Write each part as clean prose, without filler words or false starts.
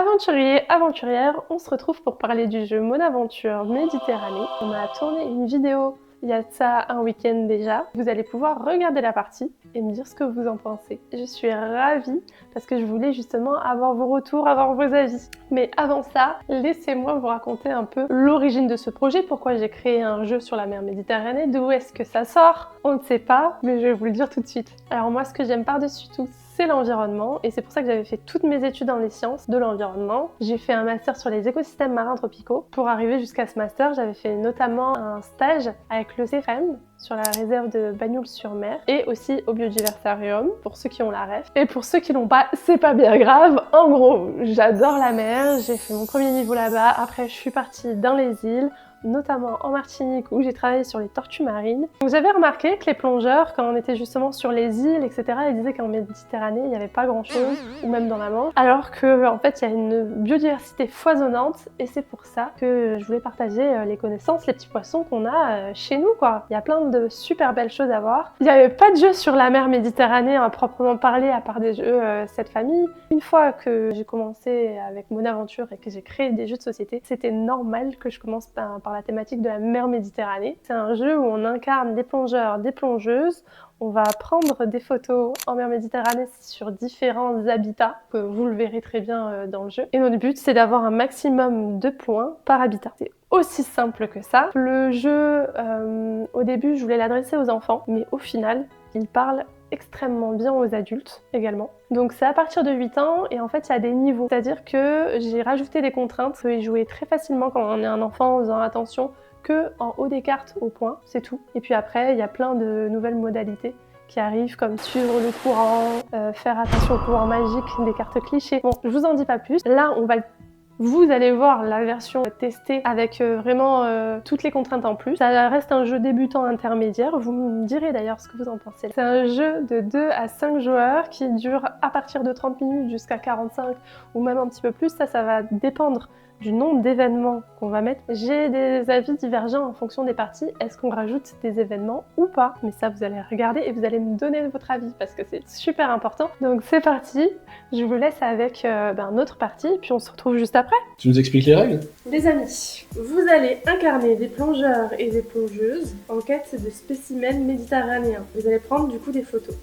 Aventuriers, aventurières, on se retrouve pour parler du jeu Mon Aventure Méditerranée. On a tourné une vidéo il y a de ça un week-end déjà. Vous allez pouvoir regarder la partie et me dire ce que vous en pensez. Je suis ravie parce que je voulais justement avoir vos retours, avoir vos avis. Mais avant ça, laissez-moi vous raconter un peu l'origine de ce projet, pourquoi j'ai créé un jeu sur la mer Méditerranée, d'où est-ce que ça sort, on ne sait pas, mais je vais vous le dire tout de suite. Alors moi, ce que j'aime par-dessus tout, c'est l'environnement, et c'est pour ça que j'avais fait toutes mes études dans les sciences de l'environnement. J'ai fait un master sur les écosystèmes marins tropicaux. Pour arriver jusqu'à ce master, j'avais fait notamment un stage avec le CFM sur la réserve de Bagnols-sur-Mer et aussi au Biodiversarium, pour ceux qui ont la ref. Et pour ceux qui l'ont pas, c'est pas bien grave. En gros, j'adore la mer, j'ai fait mon premier niveau là-bas, après je suis partie dans les îles, notamment en Martinique où j'ai travaillé sur les tortues marines. Donc j'avais remarqué que les plongeurs, quand on était justement sur les îles, etc., ils disaient qu'en Méditerranée, il n'y avait pas grand-chose, ou même dans la Manche, alors qu'en fait, il y a une biodiversité foisonnante, et c'est pour ça que je voulais partager les connaissances, les petits poissons qu'on a chez nous, quoi. Il y a plein de super belles choses à voir. Il n'y avait pas de jeu sur la mer Méditerranée à proprement parler, à part des jeux cette famille. Une fois que j'ai commencé avec Mon Aventure et que j'ai créé des jeux de société, c'était normal que je commence par la thématique de la mer Méditerranée. C'est un jeu où on incarne des plongeurs, des plongeuses. On va prendre des photos en mer Méditerranée sur différents habitats, que vous le verrez très bien dans le jeu. Et notre but, c'est d'avoir un maximum de points par habitat. C'est aussi simple que ça. Le jeu, au début, je voulais l'adresser aux enfants, mais au final, il parle extrêmement bien aux adultes également. Donc c'est à partir de 8 ans et en fait il y a des niveaux. C'est-à-dire que j'ai rajouté des contraintes. Vous pouvez jouer très facilement quand on est un enfant en faisant attention que en haut des cartes au point, c'est tout. Et puis après il y a plein de nouvelles modalités qui arrivent comme suivre le courant, faire attention au courant magique, des cartes clichés. Bon, je vous en dis pas plus. Là on va vous allez voir la version testée avec vraiment toutes les contraintes en plus. Ça reste un jeu débutant intermédiaire, vous me direz d'ailleurs ce que vous en pensez. C'est un jeu de 2 à 5 joueurs qui dure à partir de 30 minutes jusqu'à 45 ou même un petit peu plus. Ça va dépendre du nombre d'événements qu'on va mettre. J'ai des avis divergents en fonction des parties. Est-ce qu'on rajoute des événements ou pas? Mais ça, vous allez regarder et vous allez me donner votre avis parce que c'est super important. Donc c'est parti, je vous laisse avec notre partie et puis on se retrouve juste après. Tu nous expliques les règles? Les amis, vous allez incarner des plongeurs et des plongeuses en quête de spécimens méditerranéens. Vous allez prendre du coup des photos.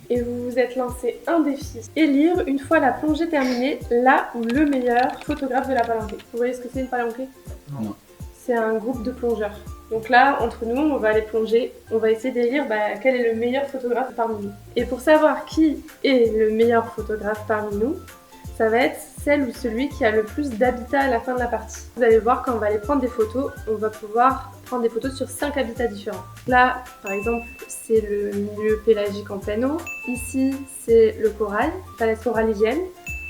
Et vous vous êtes lancé un défi. Élire une fois la plongée terminée, là où le meilleur photographe de la palanquée. Vous voyez ce que c'est une palanquée? Non. C'est un groupe de plongeurs. Donc là, entre nous, on va aller plonger. On va essayer d'élire quel est le meilleur photographe parmi nous. Et pour savoir qui est le meilleur photographe parmi nous, ça va être celle ou celui qui a le plus d'habitats à la fin de la partie. Vous allez voir, quand on va aller prendre des photos, on va pouvoir prendre des photos sur 5 habitats différents. Là, par exemple, c'est le milieu pélagique en pleine eau. Ici, c'est le corail, falaise corallienne.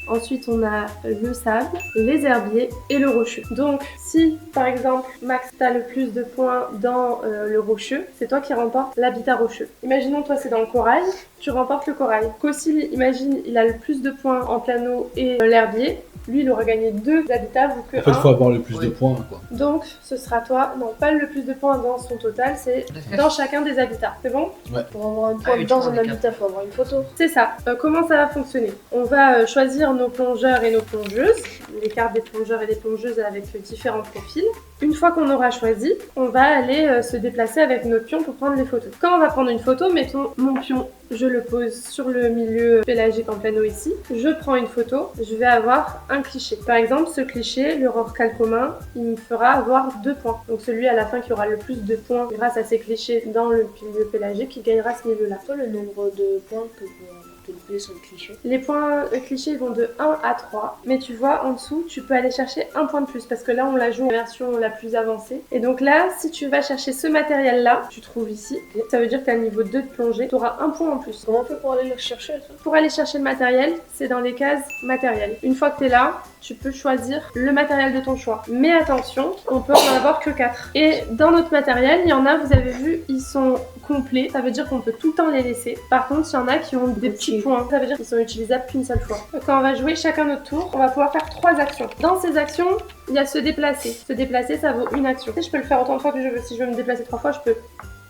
Ensuite, on a le sable, les herbiers et le rocheux. Donc, si par exemple, Max, tu as le plus de points dans le rocheux, c'est toi qui remportes l'habitat rocheux. Imaginons, toi, c'est dans le corail, tu remportes le corail. Cossil, imagine, il a le plus de points en plein eau et l'herbier. Lui, il aura gagné 2 habitats, vu que en fait, il faut avoir le plus de points, quoi. Donc, ce sera toi, non, pas le plus de points dans son total, c'est dans chacun des habitats. C'est bon? Ouais. Pour avoir un point dans un habitat, il faut avoir une photo. C'est ça. Comment ça va fonctionner? On va choisir nos plongeurs et nos plongeuses, les cartes des plongeurs et des plongeuses avec différents profils. Une fois qu'on aura choisi, on va aller se déplacer avec notre pion pour prendre les photos. Quand on va prendre une photo, mettons mon pion, je le pose sur le milieu pélagique en pleine eau ici. Je prends une photo, je vais avoir un cliché. Par exemple, ce cliché, le rorqual commun, il me fera avoir 2 points. Donc celui à la fin qui aura le plus de points grâce à ces clichés dans le milieu pélagique, il gagnera ce milieu-là. Toi, le nombre de points que vous avez sur le cliché. Les points clichés vont de 1 à 3, mais tu vois en dessous tu peux aller chercher un point de plus parce que là on la joue en version la plus avancée. Et donc là, si tu vas chercher ce matériel là, tu trouves ici, ça veut dire que tu as le niveau 2 de plongée, tu auras un point en plus. Comment on fait pour aller le chercher ça? Pour aller chercher le matériel, c'est dans les cases matériel. Une fois que tu es là, tu peux choisir le matériel de ton choix. Mais attention, on peut en avoir que 4. Et dans notre matériel, il y en a, vous avez vu, ils sont complets. Ça veut dire qu'on peut tout le temps les laisser. Par contre, il y en a qui ont des petits points. Ça veut dire qu'ils sont utilisables qu'une seule fois. Quand on va jouer chacun notre tour, on va pouvoir faire 3 actions. Dans ces actions, il y a se déplacer. Se déplacer, ça vaut une action. Je peux le faire autant de fois que je veux. Si je veux me déplacer 3 fois, je peux.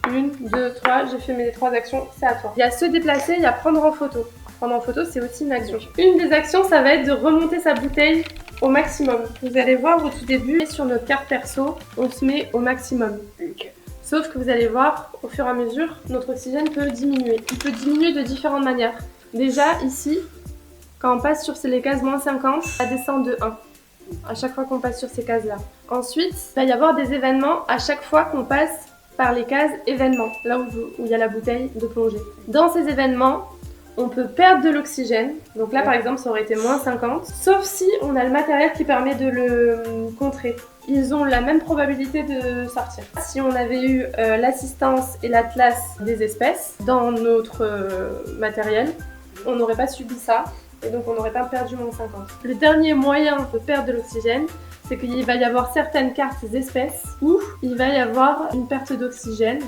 1, 2, 3, j'ai fait mes 3 actions, c'est à toi. Il y a se déplacer, il y a prendre en photo. Prendre en photo, c'est aussi une action. Une des actions, ça va être de remonter sa bouteille au maximum. Vous allez voir au tout début, sur notre carte perso, on se met au maximum. Sauf que vous allez voir, au fur et à mesure, notre oxygène peut diminuer. Il peut diminuer de différentes manières. Déjà, ici, quand on passe sur les cases moins 50, ça descend de 1. À chaque fois qu'on passe sur ces cases-là. Ensuite, il va y avoir des événements à chaque fois qu'on passe par les cases événements, là où il y a la bouteille de plongée. Dans ces événements, on peut perdre de l'oxygène. Donc là, par exemple, ça aurait été moins 50. Sauf si on a le matériel qui permet de le contrer. Ils ont la même probabilité de sortir. Si on avait eu l'assistance et l'atlas des espèces dans notre matériel, on n'aurait pas subi ça. Et donc on n'aurait pas perdu moins 50. Le dernier moyen de perdre de l'oxygène, c'est qu'il va y avoir certaines cartes espèces où il va y avoir une perte d'oxygène.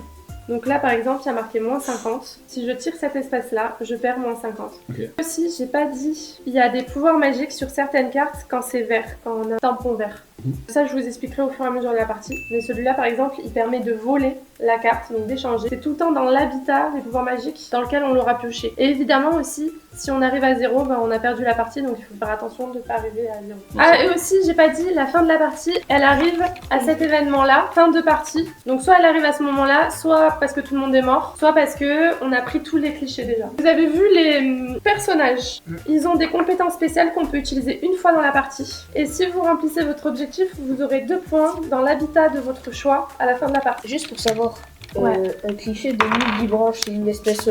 Donc là par exemple il y a marqué moins 50. Si je tire cette espèce là, je perds moins 50. Okay. Aussi, j'ai pas dit, il y a des pouvoirs magiques sur certaines cartes quand c'est vert, quand on a un tampon vert. Ça je vous expliquerai au fur et à mesure de la partie. Mais celui-là par exemple, il permet de voler la carte, donc d'échanger. C'est tout le temps dans l'habitat des pouvoirs magiques dans lequel on l'aura pioché. Et évidemment aussi, si on arrive à 0, ben, on a perdu la partie, donc il faut faire attention de ne pas arriver à 0. Ah, et aussi, j'ai pas dit, la fin de la partie, elle arrive à cet événement-là, fin de partie. Donc soit elle arrive à ce moment-là, soit parce que tout le monde est mort, soit parce que on a pris tous les clichés déjà. Vous avez vu les personnages, ils ont des compétences spéciales qu'on peut utiliser une fois dans la partie. Et si vous remplissez votre objectif, vous aurez 2 points dans l'habitat de votre choix à la fin de la partie. Juste pour savoir, Ouais. un cliché de nid-branche, c'est une espèce.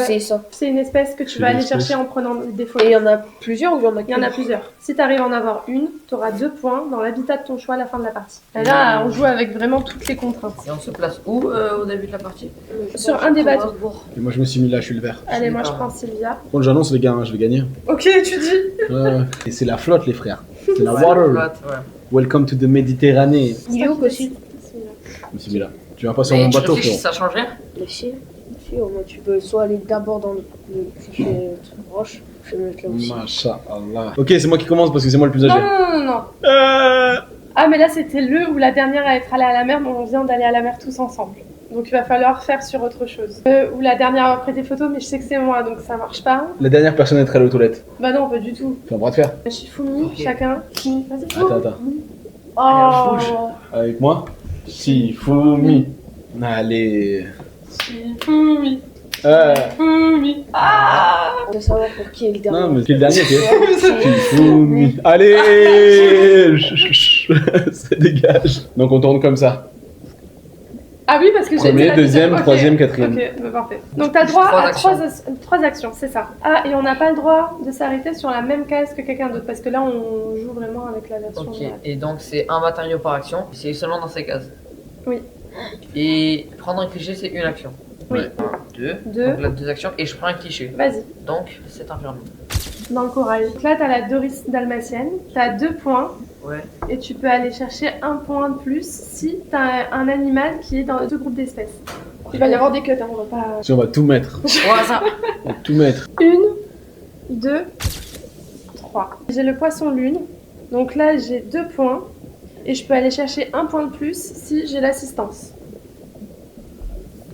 C'est ça. C'est une espèce que tu C'est vas une aller espèce. chercher en prenant des Et photos. il y en a plusieurs ou il y en a Il y en a plusieurs. Si tu arrives à en avoir une, tu auras 2 points dans l'habitat de ton choix à la fin de la partie. Et là, on joue avec vraiment toutes les contraintes. Et on se place où au début de la partie? Sur un des bateaux. Et moi je me suis mis là, je suis le vert. Allez, moi je D'accord. prends Sylvia. Par contre, j'annonce les gars, hein, je vais gagner. Ok, tu dis. Ouais. Et c'est la flotte, les frères. C'est la Ouais, water. flotte, ouais. Welcome to the Méditerranée. Il est où aussi? Je me suis mis là. Tu viens pas sur Mais mon tu bateau, réfléchis, frérot. ça change rien? Si, au moins tu peux soit aller d'abord dans le cliché roche, je vais me mettre là aussi. Masha'Allah. Ok, c'est moi qui commence parce que c'est moi le plus Non, âgé. non. Ah, mais là c'était le ou la dernière à être allée à la mer, mais on vient d'aller à la mer tous ensemble. Donc il va falloir faire sur autre chose. Ou la dernière à avoir pris des photos, mais je sais que c'est moi, donc ça marche pas. La dernière personne à être allée aux toilettes. Bah non, pas du tout. Fais un bras de fer. Shifumi, Ok. chacun. Vas-y. Attends. Oh. Avec moi. Shifumi. Allez. Shifumi. Euh, Shifumi. Ah. On veut savoir pour qui est le dernier. non, mais c'est le dernier, t'es. C'est- Shifumi. Allez. Ça dégage. Donc on tourne comme ça. Ah oui, parce que j'ai Premier, dit la deuxième, Ok. troisième, quatrième. Ok, bah parfait. Donc t'as droit Trois à actions. 3 actions, c'est ça. Ah, et on n'a pas le droit de s'arrêter sur la même case que quelqu'un d'autre, parce que là on joue vraiment avec la version. Ok, et donc c'est un matériau par action, c'est seulement dans ces cases. Oui. Et prendre un cliché, c'est une action. Oui. Ouais. 2. Deux. Donc là, 2 actions, et je prends un cliché. Vas-y, Donc c'est environnement. dans le corail. Donc là t'as la Doris dalmatienne, t'as 2 points, Ouais. et tu peux aller chercher 1 point de plus si t'as un animal qui est dans 2 groupes d'espèces. Il va y avoir des cuts, hein, on va pas... Si on va tout mettre. Ouais, ça. On va tout mettre. 1, 2, 3. J'ai le poisson lune, donc là j'ai 2 points, et je peux aller chercher 1 point de plus si j'ai l'assistance.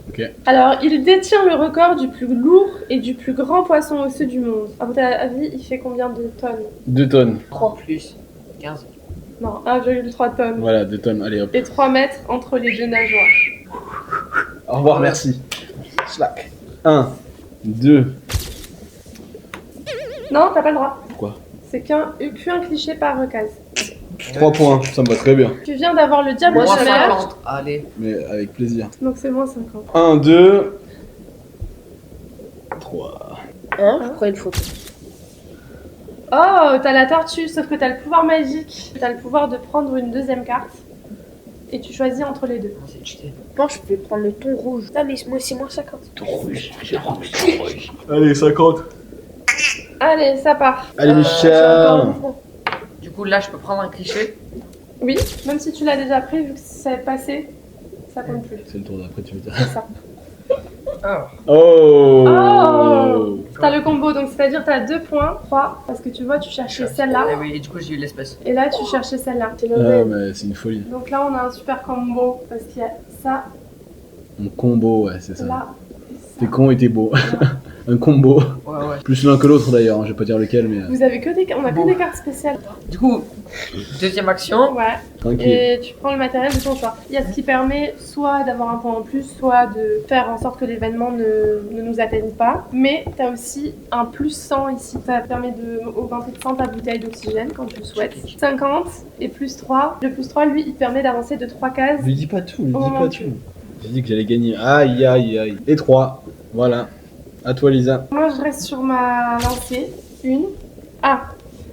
Ok. Alors, il détient le record du plus lourd et du plus grand poisson osseux du monde. À votre avis, il fait combien de tonnes? 2 tonnes. 3 plus 15. Non, 1,3 tonnes. Voilà, 2 tonnes. Allez hop. Et 3 mètres entre les 2 nageoires. Au revoir, merci. Slack. 1, 2. Non, t'as pas le droit. Pourquoi? C'est qu'un cliché par case. 3 points, ça me va très bien. Tu viens d'avoir le diable Moins de mer, 50. Allez. Mais avec plaisir. donc c'est moins 50. 1, 2. 3. Hein, je prends une photo. Oh, t'as la tortue, sauf que t'as le pouvoir magique. T'as le pouvoir de prendre une deuxième carte. Et tu choisis entre les deux. Non, c'est cheaté. Je pense que je vais prendre le ton rouge. Ah, mais moi c'est moins 50. Allez, 50. Allez, ça part. Allez, Je suis encore en Michel. mouvement. Du coup, là, je peux prendre un cliché. Oui, même si tu l'as déjà pris, vu que ça est passé, ça compte plus. C'est le tour d'après, tu veux dire. C'est ça. Alors. Oh, Oh. T'as le combo, donc c'est-à-dire t'as 2 points, 3, parce que tu vois, tu cherchais celle-là, Eh oui, et du coup, j'ai eu l'espèce. et là tu cherchais celle-là. C'est le Ah, même. mais c'est une folie. Donc là on a un super combo, parce qu'il y a ça, Mon combo, ouais, c'est ça. là, et T'es ça. con et t'es beau. un combo. Ouais, ouais. Plus l'un que l'autre d'ailleurs, hein, je vais pas dire lequel, mais Vous avez que des, on a que Bon. des cartes spéciales. Du coup, deuxième action. Ouais. tranquille. Et tu prends le matériel de ton choix. Il y a ce qui permet soit d'avoir un point en plus, soit de faire en sorte que l'événement ne nous atteigne pas. Mais tu as aussi un plus 100 ici. Ça permet d'augmenter de 100 ta bouteille d'oxygène quand tu le souhaites. 50 et plus 3. Le plus 3, lui, il permet d'avancer de 3 cases. Lui dis pas tout, lui Oh, dis mon pas Dieu. tout. J'ai dit que j'allais gagner. Aïe aïe aïe. Et 3. Voilà. À toi Lisa. Moi, je reste sur ma lancée. Une. Ah.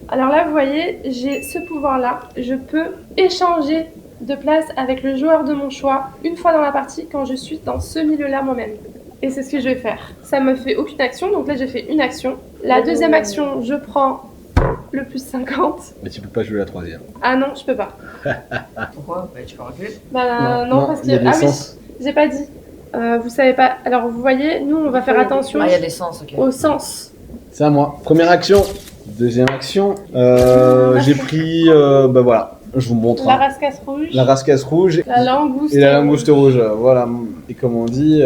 Alors là, vous voyez, j'ai ce pouvoir-là. Je peux échanger de place avec le joueur de mon choix une fois dans la partie quand je suis dans ce milieu-là moi-même. Et c'est ce que je vais faire. Ça me fait aucune action, donc là j'ai fait une action. La deuxième action, je prends le plus 50. Mais tu peux pas jouer la troisième. Ah non, je peux pas. Pourquoi? Bah, tu peux reculer. Bah non, parce il y a que... des Ah oui, sens. j'ai pas dit. Vous savez pas... Alors vous voyez, nous on va faire attention Ah, il y a des sens, ok. au sens. C'est à moi. Première action. Deuxième action. J'ai pris. Bah voilà. Je vous montre. La hein. rascasse rouge, La rascasse rouge la langouste et la langouste rouge. Voilà. Et comme on dit.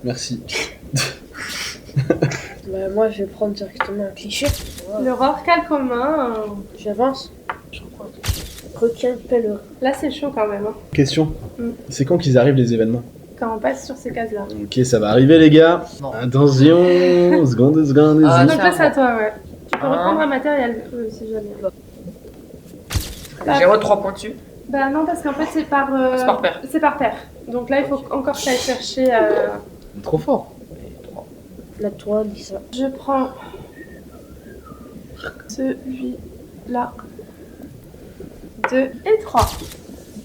Merci. Bah, moi, je vais prendre directement un cliché. Voilà. Le rorcal commun. J'avance. Je prends un cliché. Requin pèlerin. Là c'est chaud quand même, hein, Question. Mm. C'est quand qu'ils arrivent les événements? quand on passe sur ces cases-là. Ok, ça va arriver les gars. Non. Attention. Seconde. Ah, Donc c'est là à c'est à moi. toi, ouais. Tu peux Ah. reprendre un matériel si jamais. J'ai 3 points dessus. Bah non, parce qu'en fait c'est par... C'est par paire. C'est par paire. Donc là il faut encore que tu ailles chercher... Trop fort. La toi, dis ça. Je prends celui-là. 2 et 3.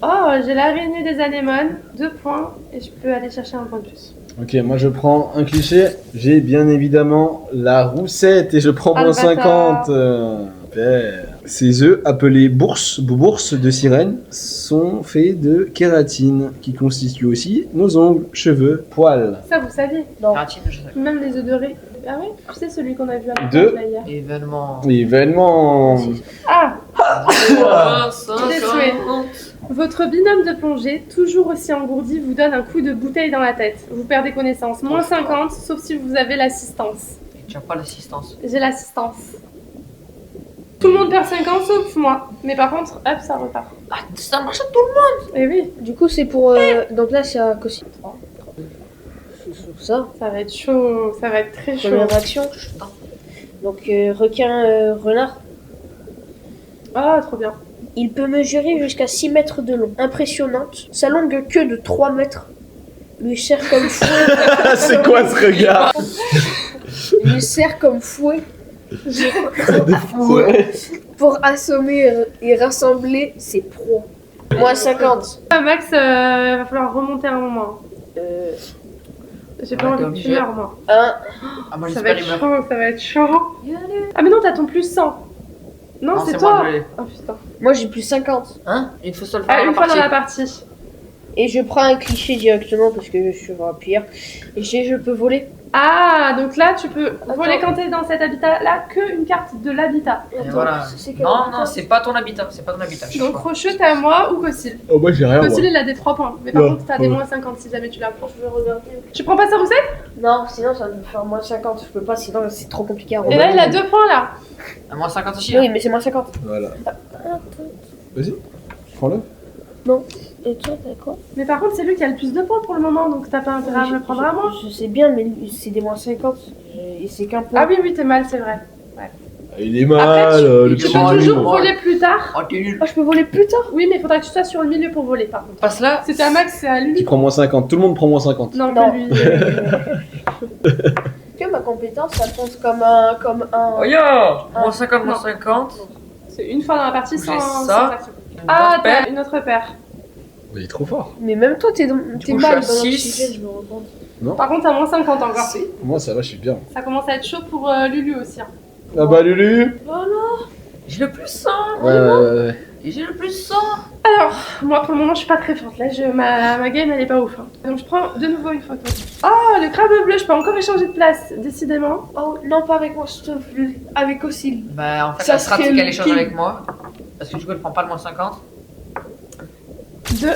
Oh, j'ai l'araignée des anémones. 2 points. Et je peux aller chercher un point de plus. Ok, moi je prends un cliché. J'ai bien évidemment la roussette et je prends Ah, moins le bâtard. 50. Super. Ces œufs, appelés bourses de sirène, sont faits de kératine, qui constitue aussi nos ongles, cheveux, poils. Ça, vous saviez. Non. Kératine, je sais. Même les œufs de raie. Ah oui, tu sais celui qu'on a vu à la Deux. plage, là, hier. Événement. Événement. Ah, Ah, Des souhaits. Votre binôme de plongée, toujours aussi engourdi, vous donne un coup de bouteille dans la tête. Vous perdez connaissance. Moins 50, sauf si vous avez l'assistance. Tu n'as pas l'assistance. J'ai l'assistance. Tout le monde perd 50 sauf moi. Mais par contre, hop, ça repart. Ah, ça marche à tout le monde. Et oui, Du coup, c'est pour. Donc là, c'est à Cossi. C'est sur ça. ça va être chaud. Ça va être très chaud. Première action. Donc, requin renard. Ah, trop bien. Il peut mesurer jusqu'à 6 mètres de long. Impressionnante. Sa longue queue de 3 mètres lui sert comme fouet. C'est quoi ce regard? lui sert comme fouet Ouais. pour assommer et rassembler ses proies. Moins 50. Ah, Max, va falloir remonter un moment. J'ai pas Ouais, envie t'es que tu obligé. meurs, moi. 1. Ah, moi Ça va j'espère être il meurt. chaud, ça va être chaud. Ah, mais non, t'as ton plus 100. Non, Non, c'est c'est toi. moi, je l'ai. Oh putain. Moi, j'ai plus 50. Hein? Une fois seule Ah, fois une fois dans partie. la partie. Et je prends un cliché directement parce que je suis sur un pierre. Et je peux voler. Ah, donc là, tu peux voler Attends. quand t'es dans cet habitat-là qu'une carte de l'habitat. Et voilà. c'est quel Non, habitat non, c'est pas ton habitat. C'est pas ton habitat. Donc Rocheux, t'as moi ou Cossil. Oh, moi j'ai rien. Cossil, Moi. il a des 3 points. Mais par Ouais, contre, t'as des ouais. moins 50 si jamais tu la prends. Je vais regarder. Tu prends pas sa roussette? Non, sinon ça va me faire moins 50. Je peux pas, sinon c'est trop compliqué à Et regarder. là, il a 2 points là. À moins 50 aussi. hein. Oui, mais c'est moins 50. Voilà. Attends. Vas-y. Prends-le. Et toi, t'as quoi? Mais par contre, c'est lui qui a le plus de points pour le moment, donc t'as pas intérêt à me le prendre à moi. Je sais bien, mais c'est des moins 50. Et c'est qu'un point. Ah oui, oui, t'es mal, c'est vrai. Il est mal. Après, le tu petit peux mal, toujours il est mal. voler plus tard. Oh, t'es nul. Ah, je peux voler plus tard. Oui, mais il faudra que tu sois sur le milieu pour voler, par contre. Passe là. C'était à Max, c'est à Tu lui. prends moins 50. Tout le monde prend moins 50. Non, Non. que lui. Que ma compétence, ça compte comme un. Oh yo! Ah. Moins 50, moins Non. 50. C'est une fois dans la partie J'ai sans ça. action. Une Ah, grosse paire. t'as une autre paire. Il est trop fort. Mais même toi, t'es coup, mal je suis dans à l'oxygène, six. je me rends compte. Par contre, t'as moins 50 encore. Moi ça va, je suis bien. Ça commence à être chaud pour Lulu aussi. Hein. Ah bah Lulu. J'ai le plus 100. Ouais. Et j'ai le plus 100. Alors, moi pour le moment, je suis pas très forte. Là, ma game, elle est pas ouf. Hein. Donc, je prends de nouveau une photo. Oh, le crabe bleu, je peux encore échanger de place, décidément. Oh, non, pas avec moi, s'il te plaît. Avec Oscille. Bah, en fait, Ça la strat, serait c'est qu'elle le échange king. avec moi. Parce que du coup, elle prend pas le moins 50. 2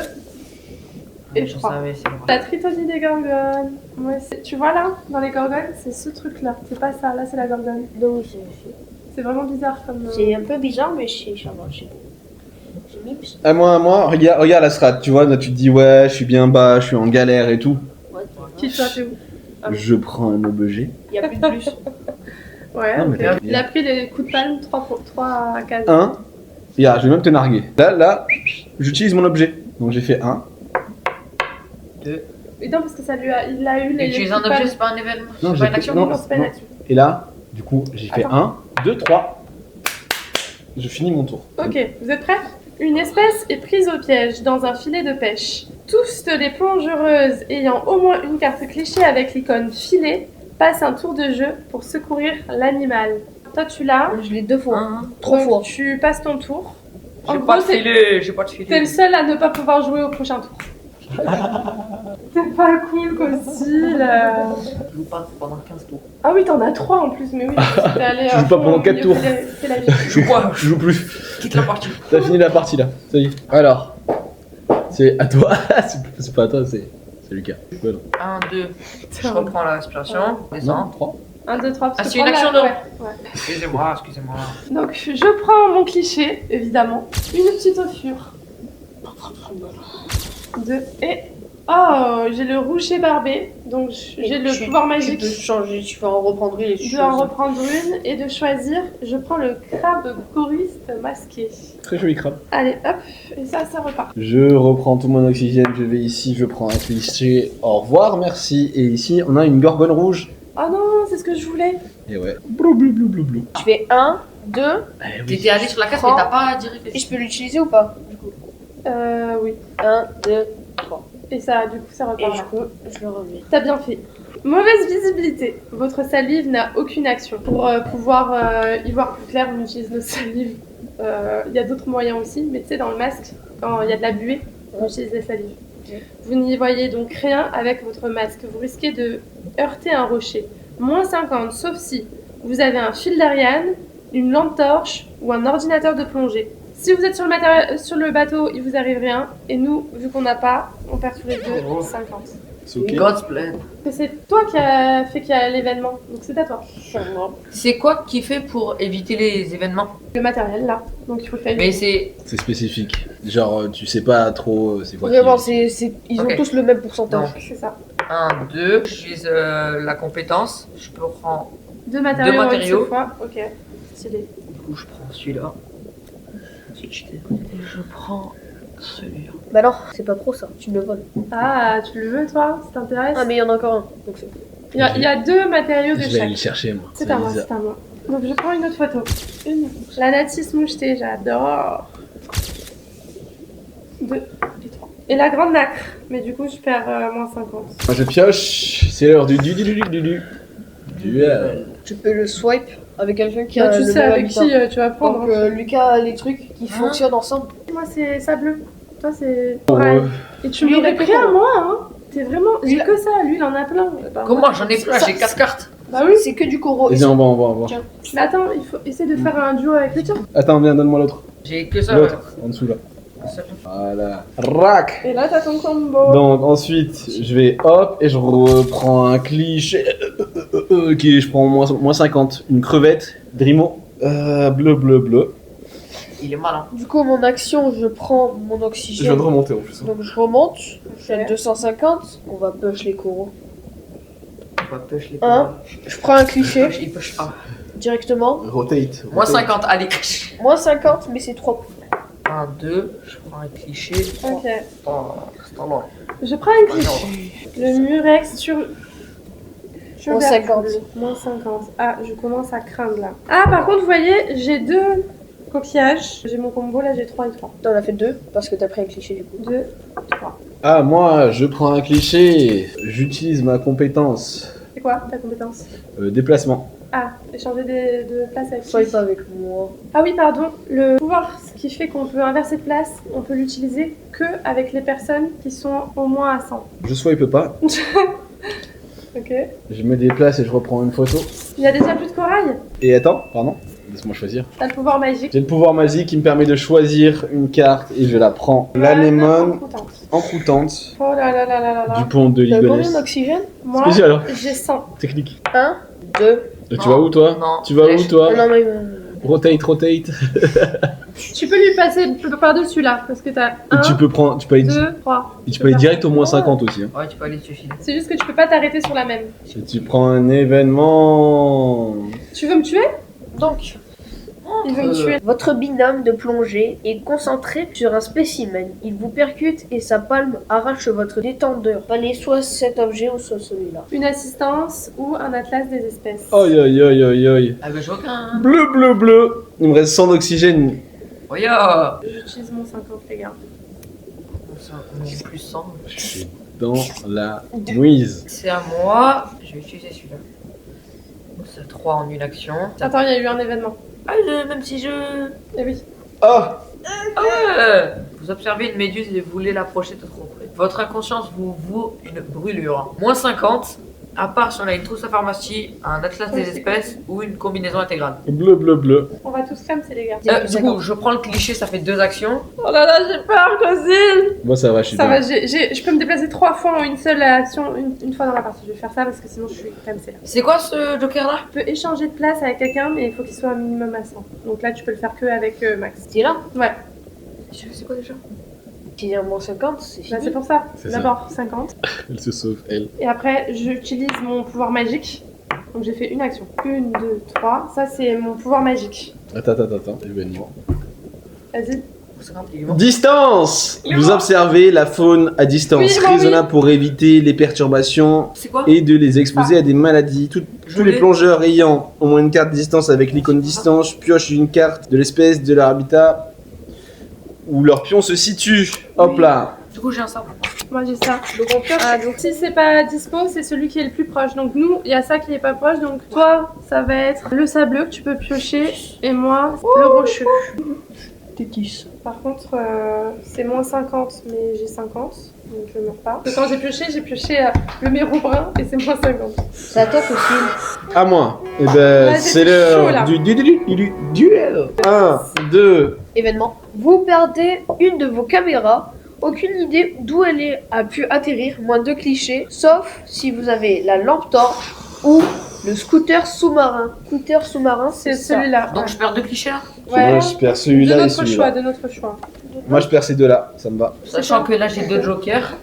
et Je 3. savais, c'est bon. La Tritonie des Gorgones. Ouais, tu vois là, dans les gorgones, c'est ce truc-là. C'est pas ça, là c'est la gorgone. Donc C'est vraiment bizarre comme... c'est un peu bizarre, mais ça va, j'ai mips. À moi, regarde la strat, tu vois, là tu te dis ouais, je suis bien bas, je suis en galère et tout. Ouais, Qui toi, t'es où? Ah. Je prends un objet. il y a plus de plus. Ouais, Non, mais ok. t'as Il a pris les coups de palme, 3 cases. Regarde, je vais même te narguer. Là, j'utilise mon objet. Donc j'ai fait 1. Et non, parce que il a eu les Utiliser coups un de palme. objet, c'est pas un événement? Non, C'est j'ai pas une fait- action? non. Non, c'est pas une action. Et là, du coup, j'ai fait Attends. 1, 2, 3. Je finis mon tour. Ok, vous êtes prêts? Une espèce est prise au piège dans un filet de pêche. Tous les plongeuses ayant au moins une carte cliché avec l'icône filet passent un tour de jeu pour secourir l'animal. Toi, tu l'as. Je l'ai 2 fois. Hein? 3 Donc, fois. Tu passes ton tour. En J'ai gros, pas de c'est- filet, j'ai pas de filet. T'es le seul à ne pas pouvoir jouer au prochain tour. C'est pas cool comme style. Je joue pas pendant 15 tours. Ah oui, t'en as 3 en plus, mais oui. T'es allé Tu à joues pas fond pendant au 4 milieu, tours. C'est la vie. Je joue quoi? Je joue plus. Quitte la partie. T'as fini la partie là. Ça y est. Alors, c'est à toi. c'est pas à toi, c'est Lucas. Ouais, non. 1, 2. Je reprends la respiration. Non, Descends. 3. 1, 2, 3. Ah, c'est une action, non? Ouais. Excusez-moi, excusez-moi. Donc, je prends mon cliché, évidemment. Une petite offure. 2 et... Oh, j'ai le rouget barbé. Donc, j'ai le pouvoir Tu magique peux changer, tu peux en reprendre une et tu de en choisis. reprendre une et de choisir. Je prends le crabe choriste masqué. Très joli crabe. Allez, hop, et ça repart. Je reprends tout mon oxygène, je vais ici, je prends un cliché. Au revoir, merci. Et ici, on a une gorgone rouge. Oh non, c'est ce que je voulais. Et ouais. Blou blou blou blou blou. Tu fais 1, 2, Eh oui. T'étais allé sur la case, mais t'as pas direct. et je peux l'utiliser ou pas du coup? Oui. 1, 2, 3. Et ça, du coup, ça Et repart. je le remets. T'as bien fait. Mauvaise visibilité. Votre salive n'a aucune action. Pour pouvoir y voir plus clair, on utilise notre salive. Il y a d'autres moyens aussi, mais tu sais, dans le masque, quand il y a de la buée, on utilise les salives. Ok. Vous n'y voyez donc rien avec votre masque. Vous risquez de heurter un rocher. Moins 50, sauf si vous avez un fil d'Ariane, une lampe torche ou un ordinateur de plongée. Si vous êtes sur le bateau, il vous arrive rien. Et nous, vu qu'on n'a pas, on perd tous les deux 50. C'est ok. God's plan. Mais c'est toi qui a fait qu'il y a l'événement, donc c'est à toi. C'est quoi qui fait pour éviter les événements? Le matériel là, donc il faut le faire. Mais c'est. C'est spécifique. Genre, tu sais pas trop c'est quoi Vraiment, qui... ils ont Ok. tous le même pourcentage. C'est ça. 1, 2. J'utilise la compétence. Je peux prendre. Deux matériaux, Deux matériaux. cette fois. Ok, stylé. Du coup, je prends celui-là. Et je prends celui-là. Bah non, c'est pas pro ça, tu me le voles. Ah, tu le veux toi? Ça t'intéresse? Ah, mais il y en a encore un. Donc c'est... Il y a deux matériaux de Je vais aller chaque. le chercher, moi. C'est à moi, Lisa. c'est à moi. Donc je prends une autre photo. La natis mouchetée, j'adore. 2 et 3. Et la grande nacre. Mais du coup, je perds moins 50. Moi, je pioche. C'est l'heure du duel. Tu peux le swipe avec quelqu'un qui Bah, a tu le sais même avec habitat. qui tu vas prendre. Donc Lucas a les trucs qui fonctionnent ensemble. Moi, c'est ça bleu. Toi, c'est. Oh, Ouais. Et tu Lui, m'aurais il est pris pro. à moi, hein. T'es vraiment. J'ai Lui, que ça, lui, il en a plein. Bah, Comment? moi- J'en ai plein, Ça- j'ai 4 cartes. Bah oui. C'est que du coraux. Vas-y, on va. Tiens. Mais attends, il faut essayer de faire un duo avec le tien. Attends, viens, donne-moi l'autre. J'ai que ça. L'autre, en dessous là. Voilà. Rac. Et là, t'as ton combo. Donc ensuite, je vais hop et je reprends un cliché qui je prends moins 50. Une crevette, Drimo, bleu. Il est malin. Du coup, mon action, je prends mon Je viens oxygène. de remonter en plus. Donc je remonte. Je suis à Ok. 250. On va push les coraux. On va push les Un. Je prends un cliché Il push A. directement. Rotate. Moins 50, allez. Moins 50, mais c'est 3. 1, 2. Je prends un cliché. Ok. Oh, c'est en loin. Je prends un cliché. Le murex sur. Moins 50. Moins 50. Ah, je commence à craindre là. Ah, par contre, vous voyez, j'ai 2 coquillages. J'ai mon combo là, j'ai 3 et 3. T'en as fait 2 parce que t'as pris un cliché du coup. 2, 3. Ah, moi, je prends un cliché. J'utilise ma compétence C'est quoi ta compétence? déplacement. Ah, échanger de place avec qui? Swipe avec moi. Ah oui, pardon. Le pouvoir, ce qui fait qu'on peut inverser de place, on peut l'utiliser que avec les personnes qui sont au moins à 100. Je swipe pas. Ok. Je me déplace et je reprends une photo. Il y a déjà plus de corail? Et attends, pardon. Laisse-moi choisir. T'as le pouvoir magique. J'ai le pouvoir magique qui me permet de choisir une carte et je la prends. L'anémone encroûtante Oh là là là là là là. du pont de T'as combien Ligonnès. d'oxygène? Moi, Vas-y alors, j'ai 100. technique. 1, 2. Et tu vas où toi? Non. Tu vas où toi? Non, mais. Rotate. Tu peux lui passer par-dessus là, parce que t'as Et 1, tu peux aller, 2, 3. tu peux aller direct au moins 50 aussi. Hein. Ouais, tu peux aller te suffire. C'est juste que tu peux pas t'arrêter sur la même. Et tu prends un événement. Tu veux me tuer? Donc, Il veut me tuer. votre binôme de plongée est concentré sur un spécimen. Il vous percute et sa palme arrache votre détendeur. Fallait soit cet objet ou soit celui-là. Une assistance ou un atlas des espèces. Aïe aïe aïe aïe aïe. Ah bah j'ai aucun. Hein. Bleu. Il me reste 100 d'oxygène. Oh ya. J'utilise mon 50, les gars. On est plus 100. Je suis dans la mouise. C'est à moi. Je vais utiliser celui-là. Donc, c'est 3 en une action. Attends, il y a eu un événement. Ah, même si je. Eh oui. Oh. Ah ouais. Vous observez une méduse et vous voulez l'approcher de trop près. Votre inconscience vous vaut une brûlure. Moins 50, à part si on a une trousse à pharmacie, un atlas des espèces ou une combinaison intégrale. Bleu. On va tous c'est les gars. Du coup, je prends le cliché, ça fait 2 actions. Oh là là, j'ai peur, Cosile. Moi ça va, je suis Ça bien. va, je peux me déplacer 3 fois en une seule action, une fois dans la partie. Je vais faire ça parce que sinon je suis cancel. C'est quoi ce joker là? Tu peux échanger de place avec quelqu'un, mais il faut qu'il soit un minimum à 100. Donc là, tu peux le faire que avec Max. C'est là. Ouais, C'est quoi déjà? Qui est à moins 50, c'est bah, fini. c'est pour ça. C'est ça. D'abord 50. Elle se sauve, elle. Et après, j'utilise mon pouvoir magique. Donc j'ai fait une action. 1, 2, 3. Ça, c'est mon pouvoir magique. Attends. Événement. Vas-y. C'est un petit moment. Distance. Il est Vous mort. observez la faune à distance, Oui, il est mort, raisonnable pour éviter les perturbations C'est quoi? et de les exposer à des maladies. Je Tous les l'ai. plongeurs ayant au moins une carte distance avec l'icône distance piochent une carte de l'espèce de leur habitat où leur pion se situe. Hop là. Du coup, j'ai un sabre. Moi, j'ai ça. Donc on pioche. Ah, donc si c'est pas dispo, c'est celui qui est le plus proche. Donc nous, il y a ça qui est pas proche. Donc toi, ça va être le sableux que tu peux piocher. Et moi, le rocheux. Tétis. Par contre, c'est moins 50, mais j'ai 50. Donc je meurs pas. Parce que quand j'ai pioché le mérobrun et c'est moins 50. C'est à toi, Cosile. À moi. Et Là, ben j'ai c'est chaud, là. l'heure du duel. 1, 2. Événement. Vous perdez une de vos caméras. Aucune idée d'où a pu atterrir, moins 2 clichés, sauf si vous avez la lampe torche ou le scooter sous-marin. Scooter sous-marin, C'est ça. celui-là. Donc, je perds 2 clichés là? Ouais. Moi je perds De celui-là et notre choix, celui-là. de notre choix. Moi je perds ces deux-là, ça me va. Sachant que là, j'ai 2 jokers.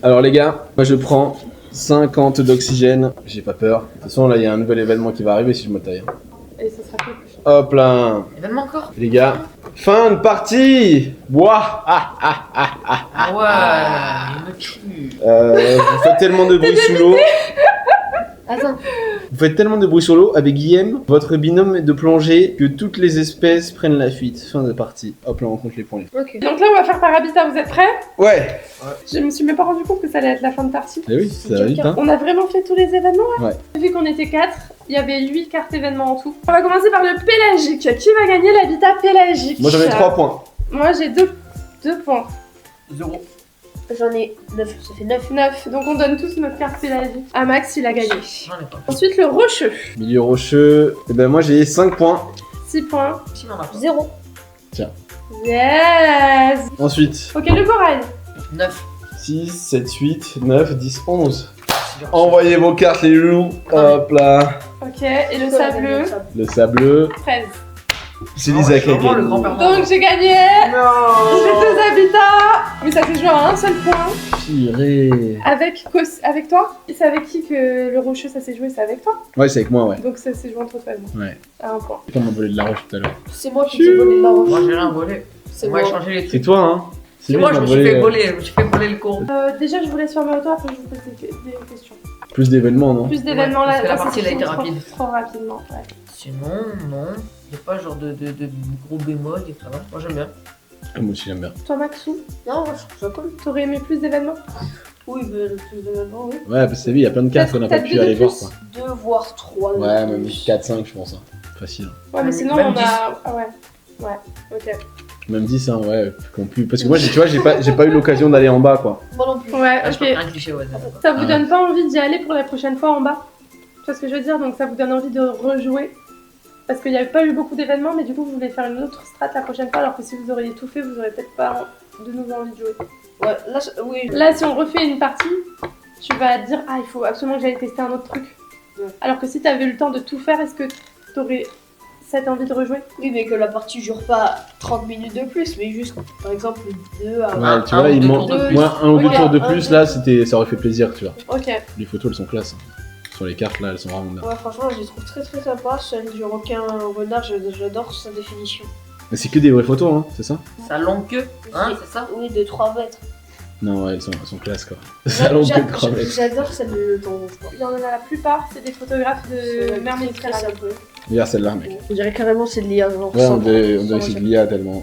Alors les gars, moi je prends 50 d'oxygène. J'ai pas peur. De toute façon là il y a un nouvel événement qui va arriver si je me taille. Et ça sera plus. Hop là. Événement encore? Les gars, fin de partie. Ouah. Ah ouais, il me tue. Vous faites tellement de bruit sous l'eau. Attends. Vous faites tellement de bruit sur l'eau avec Guillaume, votre binôme de plongée, que toutes les espèces prennent la fuite. Fin de partie. Hop là on compte les points. Ok. Donc là, on va faire par habitat. Vous êtes prêts? Ouais. Je me suis même pas rendu compte que ça allait être la fin de partie. Eh oui, ça va vite hein. On a vraiment fait tous les événements là? Ouais. Vu qu'on était 4, il y avait 8 cartes événements en tout. On va commencer par le pélagique. Qui va gagner l'habitat pélagique? Moi j'en ai 3 points. Moi j'ai 2 points. 0. J'en ai 9, ça fait 9. 9. Donc on donne tous notre carte pélagique. À Max, il a gagné. J'en ai pas. Ensuite le rocheux. Milieu rocheux. Et ben moi j'ai 5 points. 6 points. Si, non, on a pas. 0. Yes. Ensuite, Ok, le corail. 9. 6, 7, 8, 9, 10, 11. Envoyez vos cartes les loups. Hop là. Ok, et le sableux. Le sableux. 13. C'est Lisa qui a vraiment le gagné. grand-père. Donc j'ai gagné. J'ai 2 habitats. Mais ça s'est joué à un seul point. Purée. Avec toi. Et c'est avec qui que le rocheux ça s'est joué? C'est avec toi. Ouais, c'est avec moi, ouais. Donc ça s'est joué entre toi et moi. Ouais. À un point. On m'a volé de la roche tout à l'heure. C'est moi qui t'ai volé la roche. Moi, j'ai rien volé. C'est On va moi. échanger les C'est trucs. toi, hein. C'est lui moi, qui je m'a me suis volé, fait voler. Je me suis fait voler le con. Déjà, je vous laisse fermer auto, après je vous pose des questions. Plus d'événements, non? Plus d'événements parce là. que la là, partie, c'est elle a été trop- rapide. Trop rapidement, ouais. Sinon, non. Il n'y a pas genre de gros bémol et ça va. Moi, j'aime bien. Moi aussi, j'aime bien. Toi, Maxou, Non, moi je trouve ça cool. t'aurais aimé plus d'événements? Oui, mais le plus d'événements, oui. Ouais, parce que il y a plein de cartes qu'on n'a pas Peut-être pu deux de aller voir, plus. quoi. 2 voire 3. Ouais, même 4, 5, je pense. Hein. Facile. Ouais, mais Même- sinon, même on 10. a. Ah ouais. Ouais, ok. Même 10, hein, ouais. Qu'on plus... Parce que moi, tu vois, j'ai pas eu l'occasion d'aller en bas, quoi. Moi non plus. Ouais, Ah, je peux ok. faire un cliché, ouais. Ça vous Ouais. donne pas envie d'y aller pour la prochaine fois en bas? Tu vois ce que je veux dire? Donc ça vous donne envie de rejouer. Parce qu'il n'y avait pas eu beaucoup d'événements, mais du coup vous voulez faire une autre strat la prochaine fois, alors que si vous auriez tout fait, vous aurez peut-être pas de nouveau envie de jouer. Ouais, là, oui. Là, si on refait une partie, tu vas te dire ah, il faut absolument que j'aille tester un autre truc. Ouais. Alors que si tu avais eu le temps de tout faire, est-ce que tu aurais cette envie de rejouer? Oui, mais que la partie dure pas 30 minutes de plus, mais juste, par exemple, 2 à... Ouais, tu un vois, ou il deux manque tours de plus. moi un ou deux Ouais, tours de un, plus, deux. là, ça aurait fait plaisir, tu vois. Ok. Les photos, elles sont classe. Hein. Sur les cartes, là, elles sont vraiment bien. Ouais, franchement, je les trouve très très sympas. Celle du requin renard, j'adore sa définition. Mais c'est que des vraies photos, hein, c'est ça? Ça longue queue, hein, c'est ça? Oui, de 3 mètres. Non, ouais, elles sont classe, quoi. Ça longue que de 3 mètres. J'adore celle de ton rouge. Il y en a la plupart, c'est des photographes de mer Méditerranée. Regarde celle-là, mec. On dirait carrément c'est de l'IA. Ouais, on dirait c'est de l'IA tellement.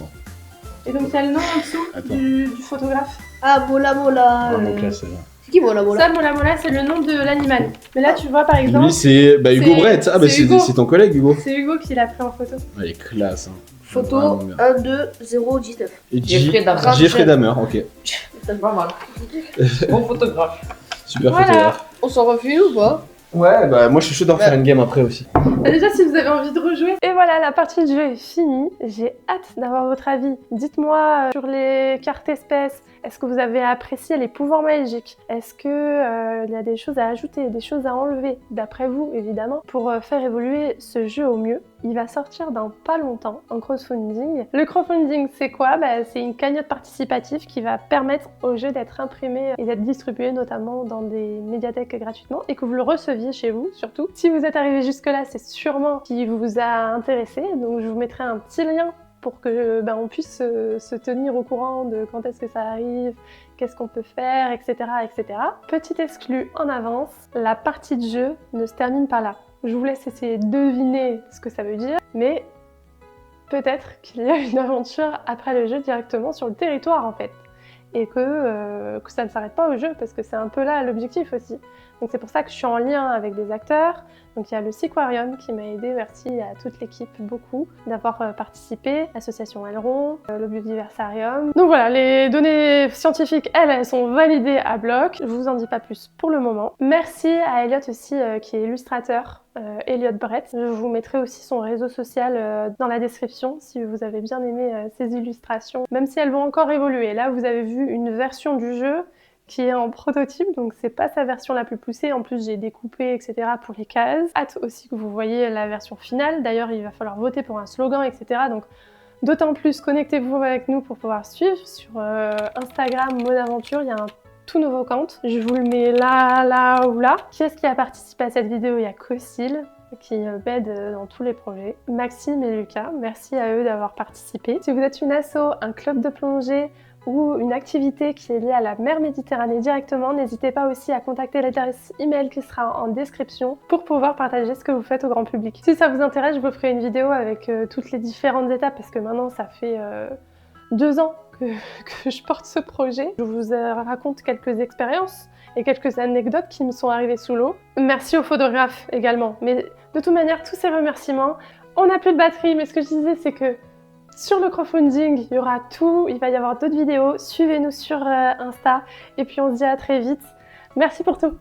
Et donc il y a le nom en dessous Attends. du photographe. Ah, Mola Mola. Vraiment classe, celle-là. C'est qui Mola Mola? Ça, Mola Mola, c'est le nom de l'animal. Mais là, tu vois par exemple, Lui, c'est Hugo c'est- Brett. Ah, bah c'est Hugo. c'est ton collègue, Hugo. c'est Hugo qui l'a pris en photo. Elle est classe, hein. Photo Vraiment bien. 1, 2, 0, 19. Et Jeffrey Dahmer. Jeffrey Dahmer, ok. C'est pas mal. Bon photographe. Super Voilà. photographe. On s'en refait ou pas? Ouais, bah moi je suis chaud d'en faire une game après aussi. Déjà, si vous avez envie de rejouer. Et voilà, la partie de jeu est finie. J'ai hâte d'avoir votre avis. Dites-moi sur les cartes espèces, est-ce que vous avez apprécié les pouvoirs magiques? Est-ce que il y a des choses à ajouter, des choses à enlever, d'après vous, évidemment, pour faire évoluer ce jeu au mieux? Il va sortir dans pas longtemps en crowdfunding. Le crowdfunding, c'est quoi? C'est une cagnotte participative qui va permettre au jeu d'être imprimé et d'être distribué notamment dans des médiathèques gratuitement et que vous le receviez chez vous surtout. Si vous êtes arrivé jusque-là, c'est sûrement qui vous a intéressé, donc je vous mettrai un petit lien pour que on puisse se tenir au courant de quand est-ce que ça arrive, qu'est-ce qu'on peut faire, etc., etc. Petit exclu en avance, la partie de jeu ne se termine pas là. Je vous laisse essayer de deviner ce que ça veut dire, mais peut-être qu'il y a une aventure après le jeu directement sur le territoire en fait. Et que ça ne s'arrête pas au jeu, parce que c'est un peu là l'objectif aussi. Donc c'est pour ça que je suis en lien avec des acteurs. Donc il y a le Seaquarium qui m'a aidé, merci à toute l'équipe beaucoup d'avoir participé, l'association Aileron, le Biodiversarium. Donc voilà, les données scientifiques, elles sont validées à bloc. Je vous en dis pas plus pour le moment. Merci à Elliot aussi qui est illustrateur, Elliot Brett. Je vous mettrai aussi son réseau social dans la description si vous avez bien aimé ses illustrations, même si elles vont encore évoluer. Là vous avez vu une version du jeu qui est en prototype, donc c'est pas sa version la plus poussée. En plus, j'ai découpé, etc. pour les cases. Hâte aussi que vous voyez la version finale. D'ailleurs, il va falloir voter pour un slogan, etc. Donc, d'autant plus, connectez-vous avec nous pour pouvoir suivre sur Instagram Monaventure. Il y a un tout nouveau compte. Je vous le mets là, là ou là. Qui est-ce qui a participé à cette vidéo? Il y a Cossil qui m'aide dans tous les projets. Maxime et Lucas, merci à eux d'avoir participé. Si vous êtes une asso, un club de plongée, ou une activité qui est liée à la mer Méditerranée directement, n'hésitez pas aussi à contacter l'adresse email qui sera en description pour pouvoir partager ce que vous faites au grand public. Si ça vous intéresse, je vous ferai une vidéo avec toutes les différentes étapes parce que maintenant ça fait 2 ans que je porte ce projet. Je vous raconte quelques expériences et quelques anecdotes qui me sont arrivées sous l'eau. Merci aux photographes également. Mais de toute manière, tous ces remerciements, on n'a plus de batterie, mais ce que je disais c'est que sur le crowdfunding, il y aura tout, il va y avoir d'autres vidéos. Suivez-nous sur Insta et puis on se dit à très vite. Merci pour tout.